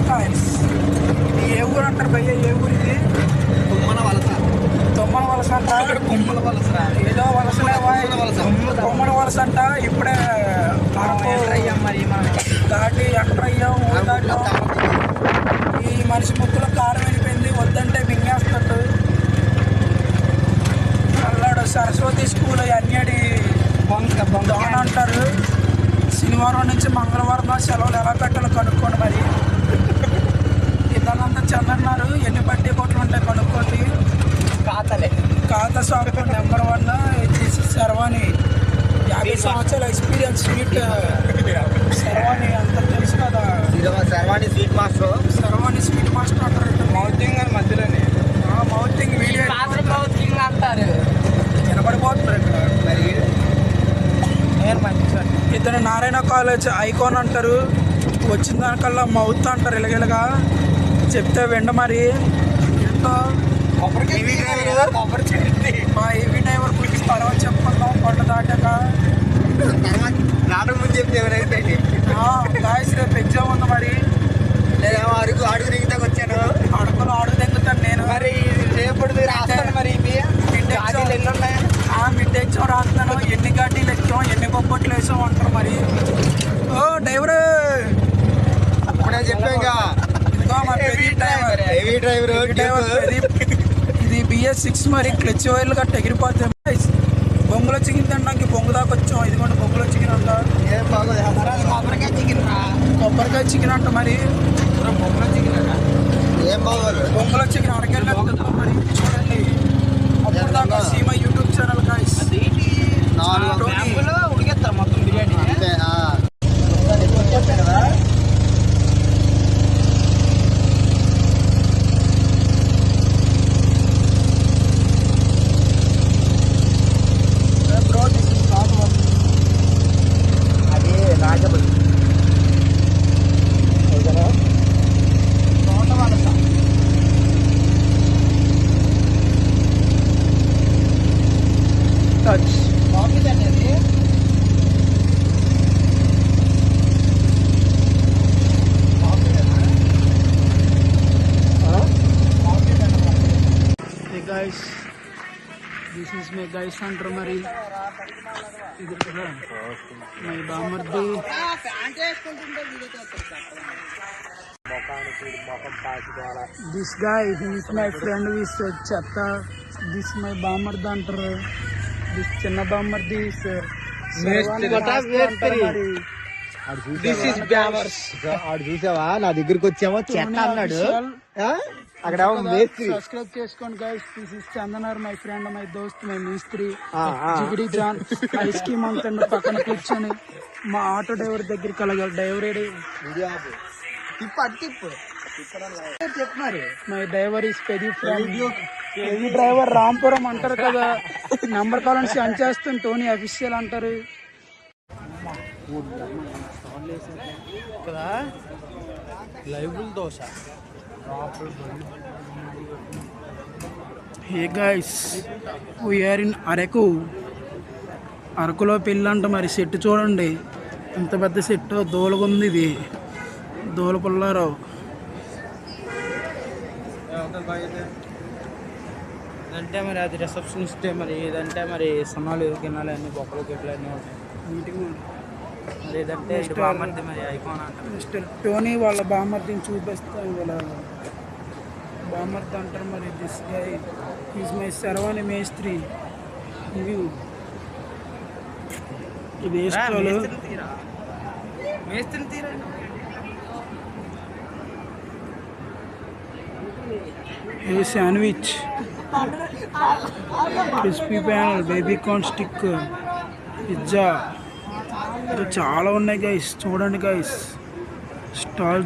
కాయస్. ఏ ఊరు అంటారు భయ్య? ఏ ఊరు ఇది? తుమ్మల వలస. తుమ్మల వలస అంట. కొమ్మల వలస. ఏదో వలసలే తుమ్మల వలస అంట. ఇప్పుడే మరి దాటి ఎంటర్ అయ్యాం. ఊరు దాటాం. ఈ మనిషి ముక్కులో కారం వెళ్ళిపోయింది. వద్దంటే మింగేస్తాడు. అల్లాడు సరస్వతి స్కూల్ అన్నిటి దోణ అంటారు. శనివారం నుంచి మంగళవారం సెలవులు ఎలా పెట్టాలో కనుక్కోండి. మరి ఇతనంతా చందన్నారు. ఎన్ని బడ్డీ కొట్లు ఉంటాయి కనుక్కోండి. ఖాతా షాప్ నెంబర్ 1 వచ్చేసి శర్వాణి. 50 సంవత్సరాల ఎక్స్పీరియన్స్. స్వీట్ శర్వాణి అంత తెలుసు కదా. Sharvani sweet master. Sharvani sweet master అంటారు. మౌతింగ్ అని మధ్యలోనే మౌతింగ్ వీడియో అంటారు. వినబడిపోతున్నారు ఇక్కడ. మరి ఇతను నారాయణ కాలేజ్ ఐకాన్ అంటారు. వచ్చిన దానికల్లా మౌత్ అంటారు. ఇలాగేలాగా చెప్తే వెండ. మరి ఎంతో మా హెవీ డ్రైవర్ గురించి తర్వాత చెప్పుకుందాం. కొండ దాటాక నాటక ముందు చెప్తే గాయస్ రేపు ఎగ్జామ్ ఉంది. మరి అడుగు దిగుతాకు వచ్చాను. అడుగులో అడుగు దిగుతాను నేను. మరి రేపటి రాస్తాను. మరి మిడ్ ఎగ్జామ్ రాస్తున్నాను. ఎన్ని గాడీలు ఎక్కాం, ఎన్ని బొబ్బట్లు వేసాం అంటారు. మరి ఓ డ్రైవర్ అప్పుడే చెప్పాక ఇది BS6. మరి క్లచ్ వైర్లు గట్ట ఎగిరిపోతాయి. బొంగులో చికెన్ తినడానికి బొంగు దాకా వచ్చాం. ఇదిగోండి బొంగులో చికెన్ అంట. కొబ్బరికాయ చికెన్ అంట. మరి బొంగులో చికెన్ అరకెళ్ళి. మరి చూడండి అప్పుడు దాకా సీమ యూట్యూబ్ ఛానల్ గాయస్. ఉడికేస్తారు మొత్తం biryani. This is my guys అంటారు. మరి ఇది మై బామర్ది. This guy is my friend విస్ చెత్త. దిస్ మై బామర్ది అంటారు. దిస్ చిన్న బామర్ది. చూసావా నా దగ్గరికి వచ్చామో చెత్త అన్నాడు. అక్కడ సబ్స్క్రైబ్ చేసుకోండి గైస్. దిస్ ఇస్ చందనర్, మై ఫ్రెండ్, మై దోస్త్, మై మిస్త్రీ జిగిడి జాన్. ఐస్ క్రీమ్ అంతండి పక్కన కూర్చొని మా ఆటో డ్రైవర్ దగ్గరికి వెళ్ళగల. డ్రైవర్ చెప్తున్నారు. మై డ్రైవర్ ఈస్ పెద్ద ఫ్రెండ్. పెద్ద డ్రైవర్ రాంపురం అంటారు కదా. నంబర్ కావాలని సెండ్ చేస్తాను. టోనీ అఫీషియల్ అంటారు కదా. Live dosa. Hey guys, we're in Araku. అరకులో పెళ్ళంట. మరి సెట్ చూడండి ఎంత పెద్ద సెట్. దూలగుంది ఇది. దూల పుల్లారావు. అంటే మరి అది రిసెప్షనిస్ట్. మరి ఏదంటే మరి సన్నాలు గిన్నాలు అన్ని బొక్కలు గిట్లు అన్నీ ఉంటాయి. నీట్గా మరి ఏదంటే బామర్ది. మరి ఐకాన్ అంటారు. మిస్టర్ టోనీ వాళ్ళ బామర్దిని చూపిస్తాను. వాళ్ళ బామర్ది అంటారు. మరి this guy is my Sharvani మేస్త్రి. ఇది వేసుకోవాలి. ఇది sandwich, crispy panel, baby corn stick, pizza. చాలా ఉన్నాయి గైస్. చూడండి గైస్ స్టాల్.